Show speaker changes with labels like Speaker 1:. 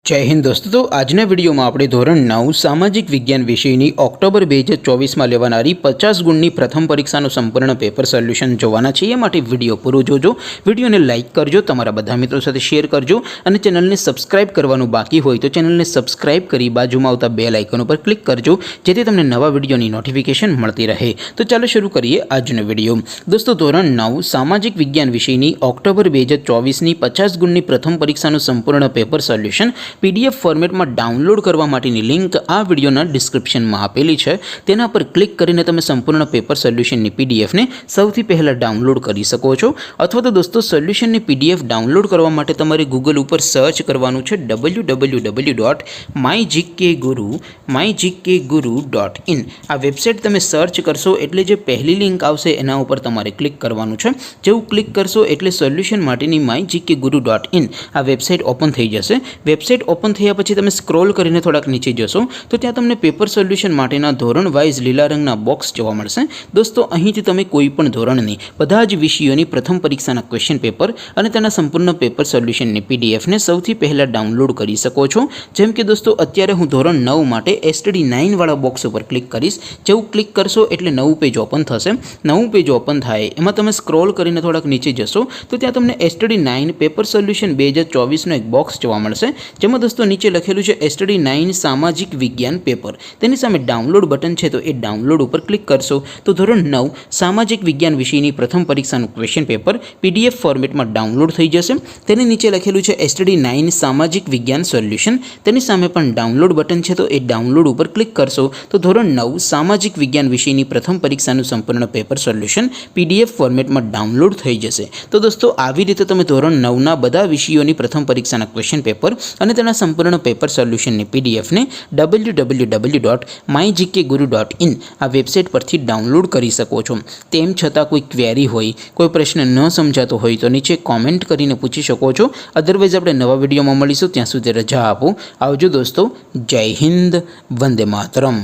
Speaker 1: जय हिंद दोस्तों। तो आजना विडियो में આપણે ધોરણ 9 સામાજિક વિજ્ઞાન વિષયની ઓક્ટોબર 2024 માં લેવાનારી 50 ગુણની પ્રથમ પરીક્ષાનું સંપૂર્ણ પેપર સોલ્યુશન જોવાના છે। એ માટે વિડિયો પૂરો જોજો, વિડિયોને લાઈક કરજો, તમારા બધા મિત્રો સાથે શેર કરજો અને ચેનલને સબસ્ક્રાઇબ કરવાનું બાકી હોય તો ચેનલને સબસ્ક્રાઇબ કરી બાજુમાં આવતા બેલ આઇકન ઉપર ક્લિક કરજો જેથી તમને નવા વિડિયોની નોટિફિકેશન મળતી રહે। તો ચાલો શરૂ કરીએ આજનો વિડિયો। દોસ્તો ધોરણ 9 સામાજિક વિજ્ઞાન વિષયની ઓક્ટોબર 2024 ની 50 ગુણની પ્રથમ પરીક્ષાનું સંપૂર્ણ પેપર સોલ્યુશન पीडीएफ फॉर्मेट में डाउनलॉड करवा माटेनी लिंक आ विडियोना डिस्क्रिप्शन में आपेली है। तेना पर क्लिक करीने तमे संपूर्ण पेपर सोल्यूशन नी पीडीएफ ने सौथी पहला डाउनलॉड करी सको छो। अथवा तो दोस्तों सोल्यूशन नी पीडीएफ डाउनलॉड करवा माटे तमारे गूगल पर सर्च करवानुं छे www.mygkguru.in। आ वेबसाइट तमे सर्च करशो एटले जे पहली लिंक आवशे एना उपर तमारे क्लिक करवानुं छे। जेवुं क्लिक करशो एटले सोल्यूशन माटेनी mygkguru.in आ वेबसाइट ओपन थई जशे। वेबसाइट ओपन थया पछी तमे स्क्रॉल करीने थोड़ाक नीचे जशो तो त्यां तमने पेपर सोल्यूशन माटेना धोरण वाइज लीला रंगना बॉक्स जोवा मळशे। दोस्तों અહીંથી તમે કોઈ પણ ધોરણની બધા જ વિષયોની પ્રથમ પરીક્ષાના ક્વેશ્ચન પેપર અને તેના સંપૂર્ણ પેપર સોલ્યુશનની પીડીએફ ને સૌથી પહેલા ડાઉનલોડ કરી શકો છો। જેમ કે દોસ્તો અત્યારે હું ધોરણ 9 માટે STD9 વાળા બોક્સ ઉપર ક્લિક કરીશ। જેવું ક્લિક કરશો એટલે નવું પેજ ઓપન થશે। નવું પેજ ઓપન થાય એમાં તમે સ્ક્રોલ કરીને થોડાક નીચે જશો તો ત્યાં તમને STD9 પેપર સોલ્યુશન 2024 નો એક બોક્સ જોવા મળશે। જેમાં दोस्तों नीचे लखेलू है STD9 सामाजिक विज्ञान पेपर। तेनी सामे डाउनलॉड बटन है तो ये डाउनलॉड पर क्लिक करशो तो धोरण 9 सामाजिक विज्ञान विषयनी प्रथम परीक्षाનું क्वेश्चन पेपर पीडीएफ फॉर्मेट में डाउनलॉड थई जशे। तेनी नीचे लखेलू है STD9 सामाजिक विज्ञान सोल्यूशन। तेनी सामे पण डाउनलॉड बटन है तो ये डाउनलॉड पर क्लिक करशो तो धोरण 9 सामाजिक विज्ञान विषयनी प्रथम परीक्षाનું संपूर्ण पेपर सोल्यूशन पीडीएफ फॉर्मेट में डाउनलॉड थई जशे। तो दोस्तों આવી રીતે તમે ધોરણ 9 ના બધા વિષયોની પ્રથમ પરીક્ષાના ક્વેશ્ચન પેપર અને તેના संपूर्ण पेपर सोल्यूशन ने पीडीएफ ने www.mygkguru.in आ वेबसाइट पर डाउनलॉड करी सको छो। तेम छतां कोई क्वेरी होय, कोई प्रश्न न समजातो होय तो नीचे कॉमेंट करीने पूछी शको छो। अदरवाइज आपणे नवा विडियो में मळीशुं, त्यां सुधी रजा आपो। आवजो दोस्तों। जय हिंद, वंदे मातरम।